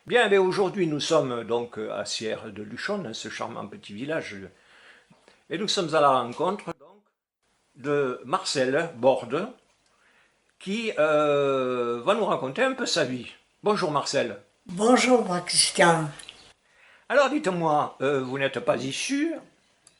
Bien, mais aujourd'hui nous sommes donc à Sierre de Luchon, dans ce charmant petit village, et nous sommes à la rencontre donc, de Marcel Borde, qui va nous raconter un peu sa vie. Bonjour Marcel. Bonjour, moi, Christian. Alors dites-moi, vous n'êtes pas issu,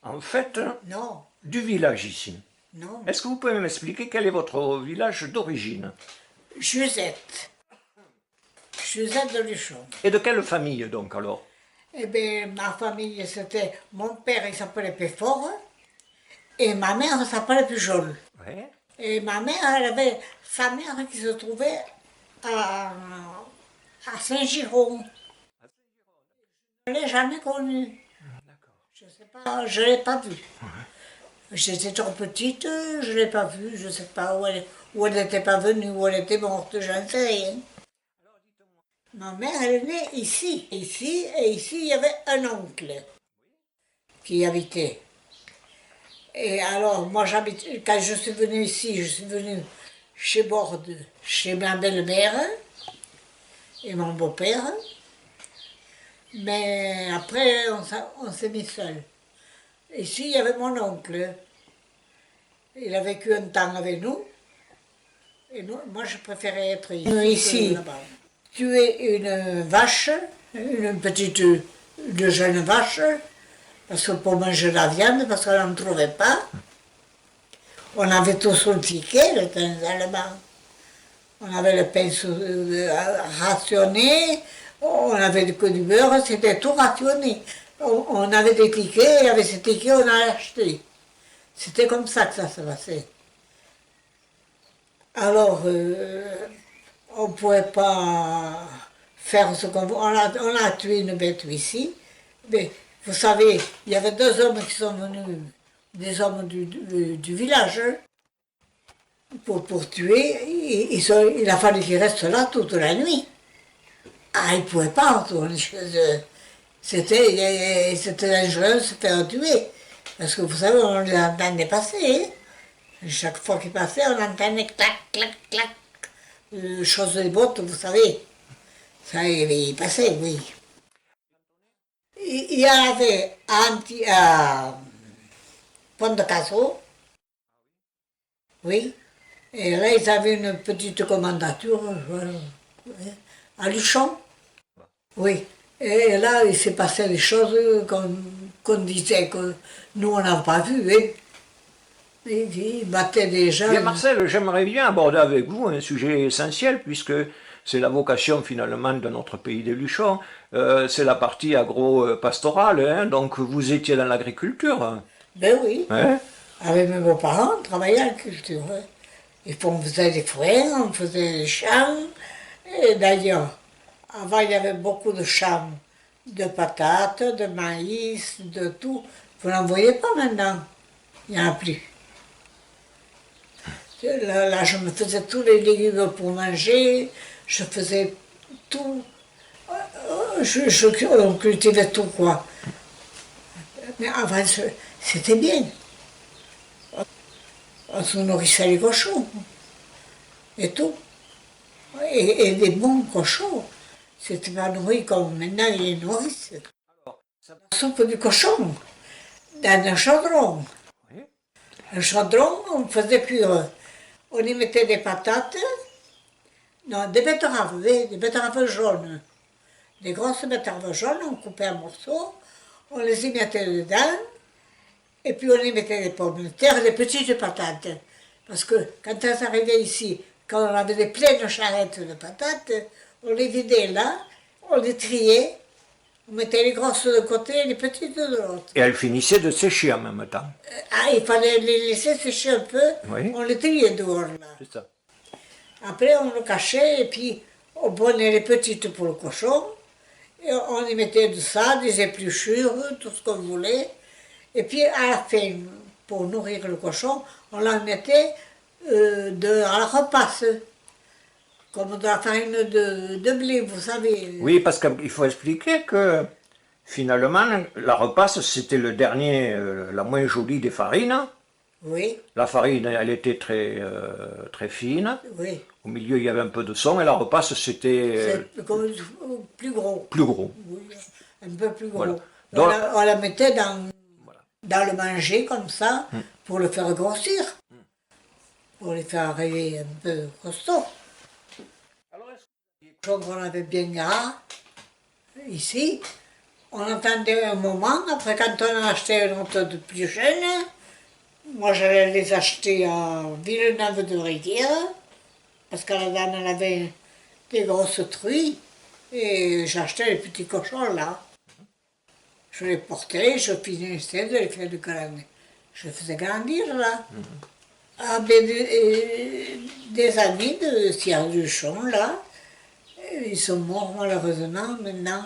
en fait, Non, du village ici. non. Est-ce que vous pouvez m'expliquer quel est votre village d'origine? Josette. Josette de Luchon. Et de quelle famille donc alors? Eh bien, ma famille, c'était... Mon père, il s'appelait Péfort. Et ma mère, elle s'appelait Pujol. Ouais. Et ma mère, elle avait sa mère qui se trouvait à, à Saint-Giron. Je ne l'ai jamais connue. Je sais pas, je ne l'ai pas vue. J'étais trop petite, je ne l'ai pas vue. Je ne sais pas où elle n'était pas venue, où elle était morte, je ne sais rien. Ma mère, elle est née ici. Et ici, il y avait un oncle qui y habitait. Et alors, moi, quand je suis venue ici, je suis venue chez Borde, chez ma belle-mère et mon beau-père. Mais après, on s'est mis seul. Ici, il y avait mon oncle. Il a vécu un temps avec nous. Et moi, je préférais être ici. Ici, tuer une vache, une petite, une jeune vache, parce que pour manger la viande, parce qu'on n'en trouvait pas. On avait tout sur le ticket, le temps allemand. On avait le pain rationné, on avait que du beurre, c'était tout rationné. On avait des tickets, et avec ces tickets, on a acheté. C'était comme ça que ça se passait. Alors, on ne pouvait pas faire ce qu'on voulait. On a tué une bête ici. Mais vous savez, il y avait deux hommes qui sont venus, des hommes du village, hein, pour tuer. Il a fallu qu'ils restent là toute la nuit. Ah, ils ne pouvaient pas retourner chez eux. C'était dangereux de se faire tuer. Parce que vous savez, on les entendait passer. Hein. Chaque fois qu'ils passaient, on entendait clac, clac, clac. Chose des bottes, vous savez. Ça, il passait, oui. Il y avait à Pont de Casso, oui. Et là, ils avaient une petite commandature à Luchon, oui. Et là, il s'est passé des choses qu'on disait que nous, on n'a pas vues. Hein. Ils battaient des gens. Bien Marcel, j'aimerais bien aborder avec vous un sujet essentiel, puisque c'est la vocation finalement de notre pays des Luchons, c'est la partie agro-pastorale, hein, donc vous étiez dans l'agriculture. Ben oui, Hein. avec mes beaux-parents, on travaillait à la culture. Hein. Et puis on faisait des fourrés, on faisait des champs. Et d'ailleurs, avant il y avait beaucoup de champs de patates, de maïs, de tout. Vous n'en voyez pas maintenant. Il n'y en a plus. Là, je me faisais tous les légumes pour manger, je faisais tout. On cultivait tout, quoi. Mais avant, c'était bien. On se nourrissait les cochons. Et tout. Et des bons cochons. C'était pas nourri comme maintenant ils les nourrissent. La soupe du cochon, dans un chaudron. Oui. Un chaudron, on faisait cuire. On y mettait des patates, non, des betteraves, oui, des betteraves jaunes. Des grosses betteraves jaunes, on coupait en morceaux, on les y mettait dedans, et puis on y mettait des pommes de terre, des petites patates. Parce que quand elles arrivaient ici, quand on avait des pleines charrettes de patates, on les vidait là, on les triait, on mettait les grosses de côté et les petites de l'autre. Et elle finissait de sécher en même temps. Ah, il fallait les laisser sécher un peu, Oui, on les triait dehors là. c'est ça. Après, on le cachait et puis on prenait les petites pour le cochon. Et on y mettait de ça, des épluchures, tout ce qu'on voulait. Et puis à la fin, pour nourrir le cochon, on en mettait à la repasse, comme de la farine de blé, vous savez. Oui, parce qu'il faut expliquer que finalement, la repasse, c'était le dernier, la moins jolie des farines. Oui, La farine, elle était très fine. oui. Au milieu, il y avait un peu de son. Et la repasse, c'était C'est comme plus gros. plus gros. Oui, un peu plus Voilà. gros. Donc, On la mettait voilà. dans le manger comme ça Mm. pour le faire grossir, pour les faire arriver un peu costaud. Alors, Donc on avait bien gras ici. On attendait un moment, après quand on a acheté un autre de plus jeune, moi j'allais les acheter à Villeneuve-de-Rivière, parce que la dame elle avait des grosses truies, et j'achetais les petits cochons là. Je les portais, je finissais de les faire du grandir. Je les faisais grandir là. Ah, ben, des amis de Cierre-du-Champ là, ils sont morts malheureusement maintenant.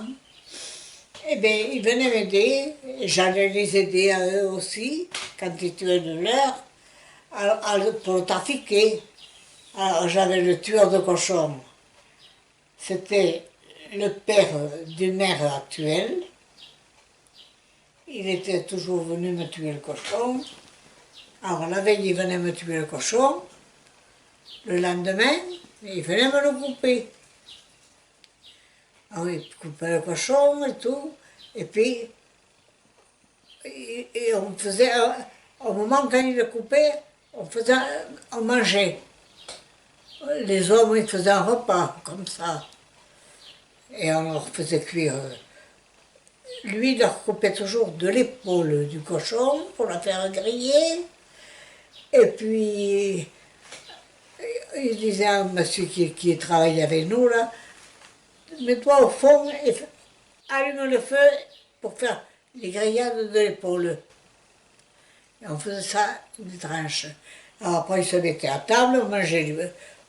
Eh bien, ils venaient m'aider, j'allais les aider à eux aussi, quand ils tuaient de l'heure, pour le trafiquer. Alors j'avais le tueur de cochons. C'était le père du maire actuel. Il était toujours venu me tuer le cochon. Alors la veille, il venait me tuer le cochon. Le lendemain, il venait me le couper. Alors il coupait le cochon et tout. Et puis, et on faisait, au moment quand il le coupait, on mangeait. Les hommes, ils faisaient un repas, comme ça. Et on leur faisait cuire. Lui, il leur coupait toujours de l'épaule du cochon pour la faire griller. Et puis, il disait à un monsieur qui travaillait avec nous, là, mets-toi au fond et allume le feu pour faire les grillades de l'épaule. Et on faisait ça, des tranches. Alors après, il se mettait à table, on mangeait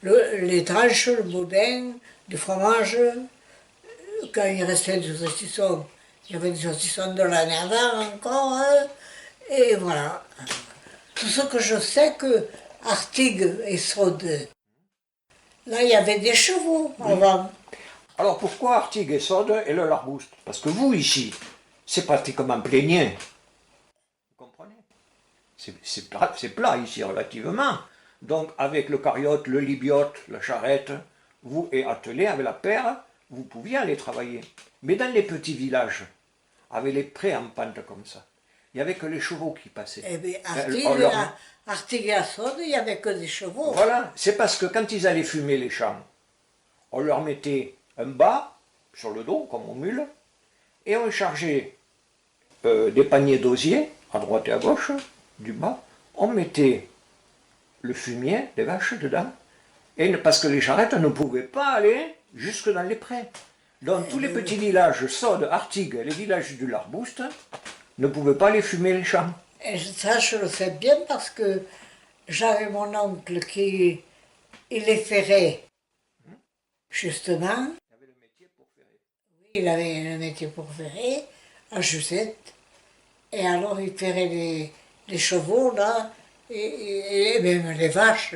les tranches, le boudin, du fromage. Quand il restait du saucisson, il y avait du saucisson de l'année avant encore. Et voilà. Tout ce que je sais que Artigues et Sode, là, il y avait des chevaux avant. alors pourquoi Artigues et Sode et le Larbouste? Parce que vous, ici, c'est pratiquement plénien. Vous comprenez? C'est plat ici, relativement. Donc, avec le cariote, le libiote, la charrette, vous et attelé avec la paire, vous pouviez aller travailler. Mais dans les petits villages, avec les prés en pente comme ça, il n'y avait que les chevaux qui passaient. Eh bien, On leur- Artigues et Sode, il n'y avait que des chevaux. Voilà, c'est parce que quand ils allaient fumer les champs, on leur mettait un bas sur le dos, comme aux mules, et on chargeait des paniers d'osier, à droite et à gauche, du bas, on mettait le fumier des vaches dedans, et parce que les charrettes ne pouvaient pas aller jusque dans les prés. Donc tous les petits villages, Sode, Artigues, les villages du Larbouste, ne pouvaient pas aller fumer les champs. Et ça, je le sais bien parce que j'avais mon oncle qui il les ferrait, justement. Il avait le métier pour ferrer, à Jusette. Et alors, il ferrait les chevaux, là, et même les vaches.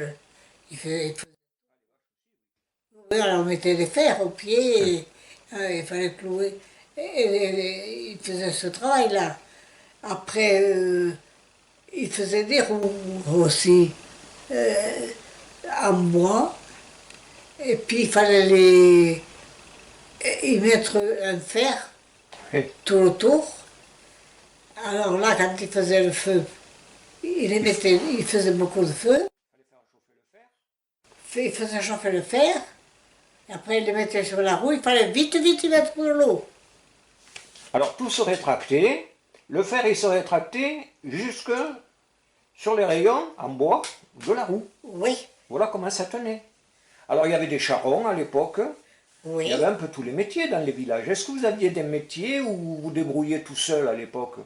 Oui, alors on mettait des fers au pied, et, il fallait clouer. Il faisait ce travail-là. Après, il faisait des roues aussi, en bois. Et puis, il fallait y mettre un fer Et tout autour. Alors là, quand il faisait le feu, il faisait beaucoup de feu. Il faisait chauffer le fer. Et après, il le mettait sur la roue. Il fallait vite, vite y mettre de l'eau. alors tout se rétractait, le fer il se rétractait jusque sur les rayons en bois de la roue. Oui, Voilà comment ça tenait. Alors il y avait des charrons à l'époque, oui. il y avait un peu tous les métiers dans les villages. Est-ce que vous aviez des métiers ou vous vous débrouilliez tout seul à l'époque?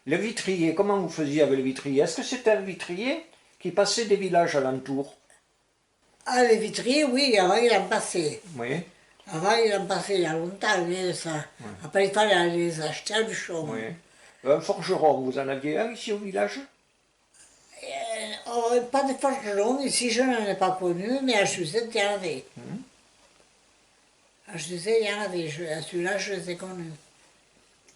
Le vitrier, comment vous faisiez avec le vitrier? Est-ce que c'était un vitrier qui passait des villages alentours? Ah, les vitriers, oui, avant il en passait. Oui, Avant il en passait il y a longtemps, mais ça. Après, il fallait aller les acheter à Luchon. oui. Un forgeron, vous en aviez un ici au village? Oh, pas de forgeron, ici je n'en ai pas connu, mais à Suzette, il y en avait. À Suzette, il y en avait, à celui-là, je les ai connus.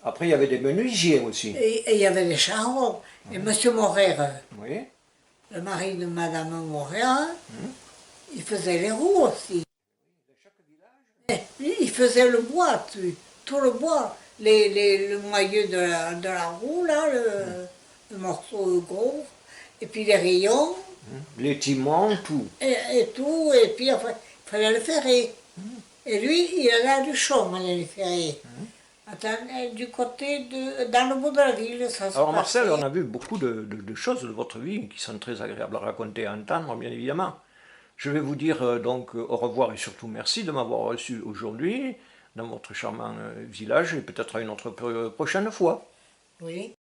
Après, il y avait des menuisiers aussi. Et il y avait des charrons. Et M. Morer, Oui. le mari de Madame Morer, il faisait les roues aussi. Et lui, il faisait le bois, tout le bois. Le moyeu de la roue, là, le morceau gros, et puis les rayons, Les timons, tout. et tout, et puis enfin, il fallait le ferrer. Et lui, il allait à Luchon, il allait le ferrer. Du côté dans le bout de la ville, ça se Alors Marcel, passait. on a vu beaucoup de choses de votre vie qui sont très agréables à raconter et à entendre, bien évidemment. Je vais vous dire donc au revoir et surtout merci de m'avoir reçu aujourd'hui dans votre charmant village et peut-être à une autre prochaine fois. Oui.